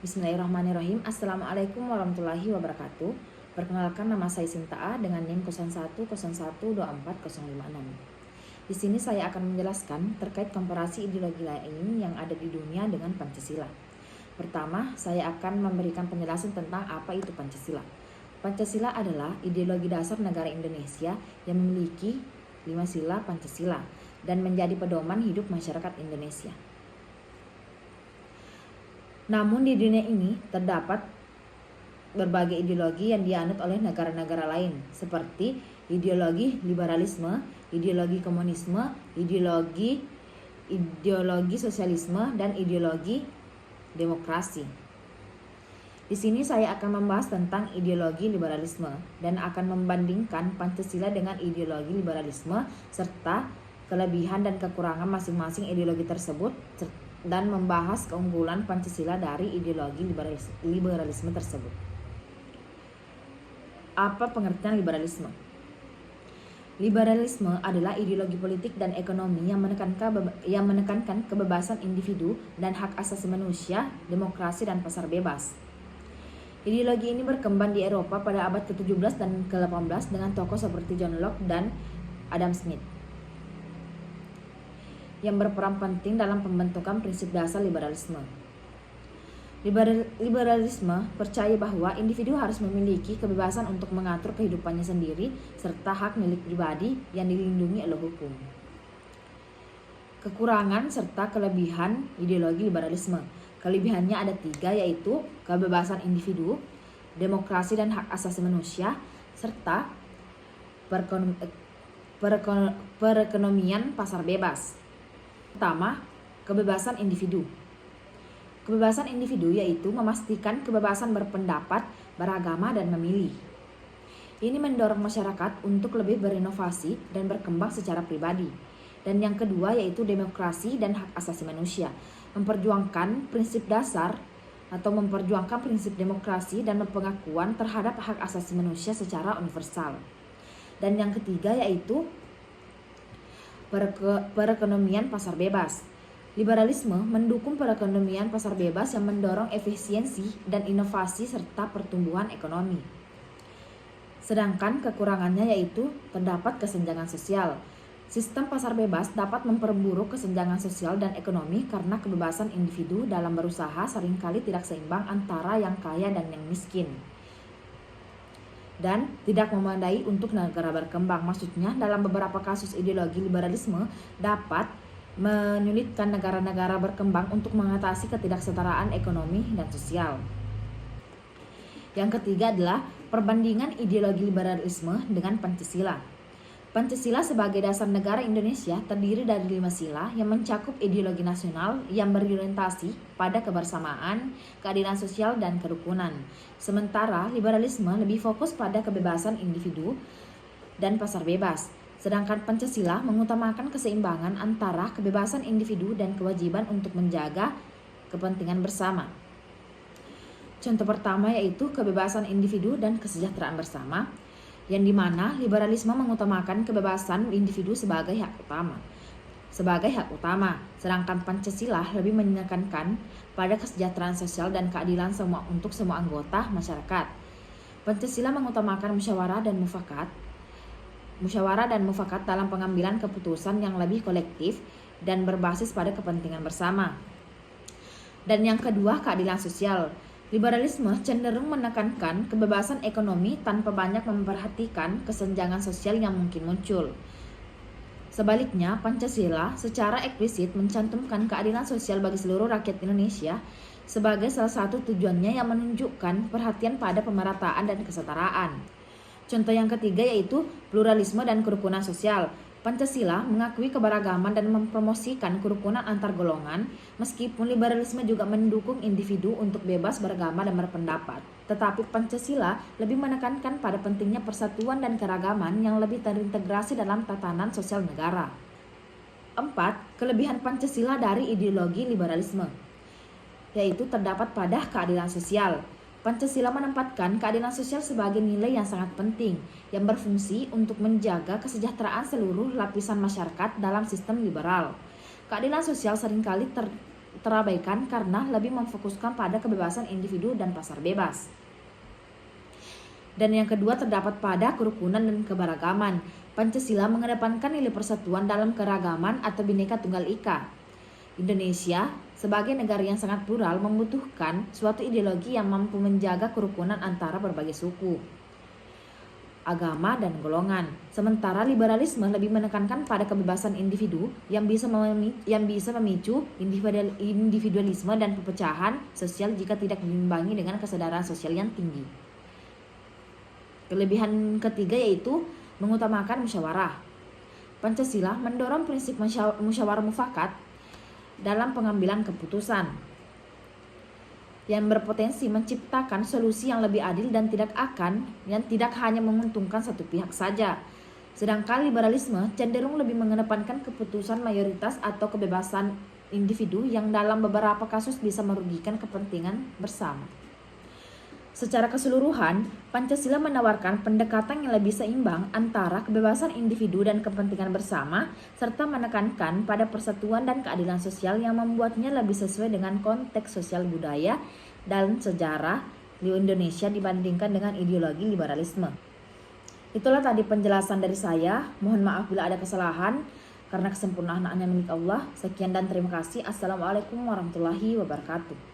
Bismillahirrahmanirrahim. Assalamualaikum warahmatullahi wabarakatuh. Perkenalkan, nama saya Sinta A dengan NIM 0101240056. Di sini saya akan menjelaskan terkait komparasi ideologi lain yang ada di dunia dengan Pancasila. Pertama, saya akan memberikan penjelasan tentang apa itu Pancasila. Pancasila adalah ideologi dasar negara Indonesia yang memiliki 5 sila Pancasila dan menjadi pedoman hidup masyarakat Indonesia. Namun di dunia ini terdapat berbagai ideologi yang dianut oleh negara-negara lain, seperti ideologi liberalisme, ideologi komunisme, ideologi sosialisme, dan ideologi demokrasi. Di sini saya akan membahas tentang ideologi liberalisme dan akan membandingkan Pancasila dengan ideologi liberalisme serta kelebihan dan kekurangan masing-masing ideologi tersebut dan membahas keunggulan Pancasila dari ideologi liberalisme tersebut. Apa pengertian liberalisme? Liberalisme adalah ideologi politik dan ekonomi yang menekankan kebebasan individu dan hak asasi manusia, demokrasi, dan pasar bebas. Ideologi ini berkembang di Eropa pada abad ke-17 dan ke-18 dengan tokoh seperti John Locke dan Adam Smith yang berperan penting dalam pembentukan prinsip dasar liberalisme. Liberalisme percaya bahwa individu harus memiliki kebebasan untuk mengatur kehidupannya sendiri serta hak milik pribadi yang dilindungi oleh hukum. Kekurangan serta kelebihan ideologi liberalisme. Kelebihannya ada 3, yaitu kebebasan individu, demokrasi dan hak asasi manusia, serta perekonomian pasar bebas. Pertama, kebebasan individu. Kebebasan individu yaitu memastikan kebebasan berpendapat, beragama, dan memilih. Ini mendorong masyarakat untuk lebih berinovasi dan berkembang secara pribadi. Dan yang kedua yaitu demokrasi dan hak asasi manusia. Memperjuangkan prinsip dasar atau memperjuangkan prinsip demokrasi dan pengakuan terhadap hak asasi manusia secara universal. Dan yang ketiga yaitu perekonomian pasar bebas. Liberalisme mendukung perekonomian pasar bebas yang mendorong efisiensi dan inovasi serta pertumbuhan ekonomi. Sedangkan kekurangannya yaitu terdapat kesenjangan sosial. Sistem pasar bebas dapat memperburuk kesenjangan sosial dan ekonomi karena kebebasan individu dalam berusaha seringkali tidak seimbang antara yang kaya dan yang miskin, dan tidak memadai untuk negara berkembang. Maksudnya, dalam beberapa kasus ideologi liberalisme dapat menyulitkan negara-negara berkembang untuk mengatasi ketidaksetaraan ekonomi dan sosial. Yang ketiga adalah perbandingan ideologi liberalisme dengan Pancasila. Pancasila sebagai dasar negara Indonesia terdiri dari 5 sila yang mencakup ideologi nasional yang berorientasi pada kebersamaan, keadilan sosial, dan kerukunan. Sementara liberalisme lebih fokus pada kebebasan individu dan pasar bebas. Sedangkan Pancasila mengutamakan keseimbangan antara kebebasan individu dan kewajiban untuk menjaga kepentingan bersama. Contoh pertama yaitu kebebasan individu dan kesejahteraan bersama, yang dimana liberalisme mengutamakan kebebasan individu sebagai hak utama, sedangkan Pancasila lebih menekankan pada kesejahteraan sosial dan keadilan untuk semua anggota masyarakat. Pancasila mengutamakan musyawarah dan mufakat dalam pengambilan keputusan yang lebih kolektif dan berbasis pada kepentingan bersama. Dan yang kedua, keadilan sosial. Liberalisme cenderung menekankan kebebasan ekonomi tanpa banyak memperhatikan kesenjangan sosial yang mungkin muncul. Sebaliknya, Pancasila secara eksplisit mencantumkan keadilan sosial bagi seluruh rakyat Indonesia sebagai salah satu tujuannya yang menunjukkan perhatian pada pemerataan dan kesetaraan. Contoh yang ketiga yaitu pluralisme dan kerukunan sosial. Pancasila mengakui keberagaman dan mempromosikan kerukunan antar golongan, meskipun liberalisme juga mendukung individu untuk bebas beragama dan berpendapat. Tetapi Pancasila lebih menekankan pada pentingnya persatuan dan keragaman yang lebih terintegrasi dalam tatanan sosial negara. 4. Kelebihan Pancasila dari ideologi liberalisme, yaitu terdapat pada keadilan sosial. Pancasila menempatkan keadilan sosial sebagai nilai yang sangat penting yang berfungsi untuk menjaga kesejahteraan seluruh lapisan masyarakat dalam sistem liberal. Keadilan sosial seringkali terabaikan karena lebih memfokuskan pada kebebasan individu dan pasar bebas. Dan yang kedua terdapat pada kerukunan dan keberagaman. Pancasila mengedepankan nilai persatuan dalam keragaman atau Bhinneka Tunggal Ika. Indonesia sebagai negara yang sangat plural membutuhkan suatu ideologi yang mampu menjaga kerukunan antara berbagai suku, agama, dan golongan. Sementara liberalisme lebih menekankan pada kebebasan individu yang bisa memicu individualisme dan perpecahan sosial jika tidak diimbangi dengan kesadaran sosial yang tinggi. Kelebihan ketiga yaitu mengutamakan musyawarah. Pancasila mendorong prinsip musyawarah mufakat dalam pengambilan keputusan yang berpotensi menciptakan solusi yang lebih adil dan tidak hanya menguntungkan satu pihak saja. Sedangkan liberalisme cenderung lebih mengedepankan keputusan mayoritas atau kebebasan individu yang dalam beberapa kasus bisa merugikan kepentingan bersama. Secara keseluruhan, Pancasila menawarkan pendekatan yang lebih seimbang antara kebebasan individu dan kepentingan bersama, serta menekankan pada persatuan dan keadilan sosial yang membuatnya lebih sesuai dengan konteks sosial budaya dan sejarah di Indonesia dibandingkan dengan ideologi liberalisme. Itulah tadi penjelasan dari saya. Mohon maaf bila ada kesalahan, karena kesempurnaan hanya milik Allah. Sekian dan terima kasih. Assalamualaikum warahmatullahi wabarakatuh.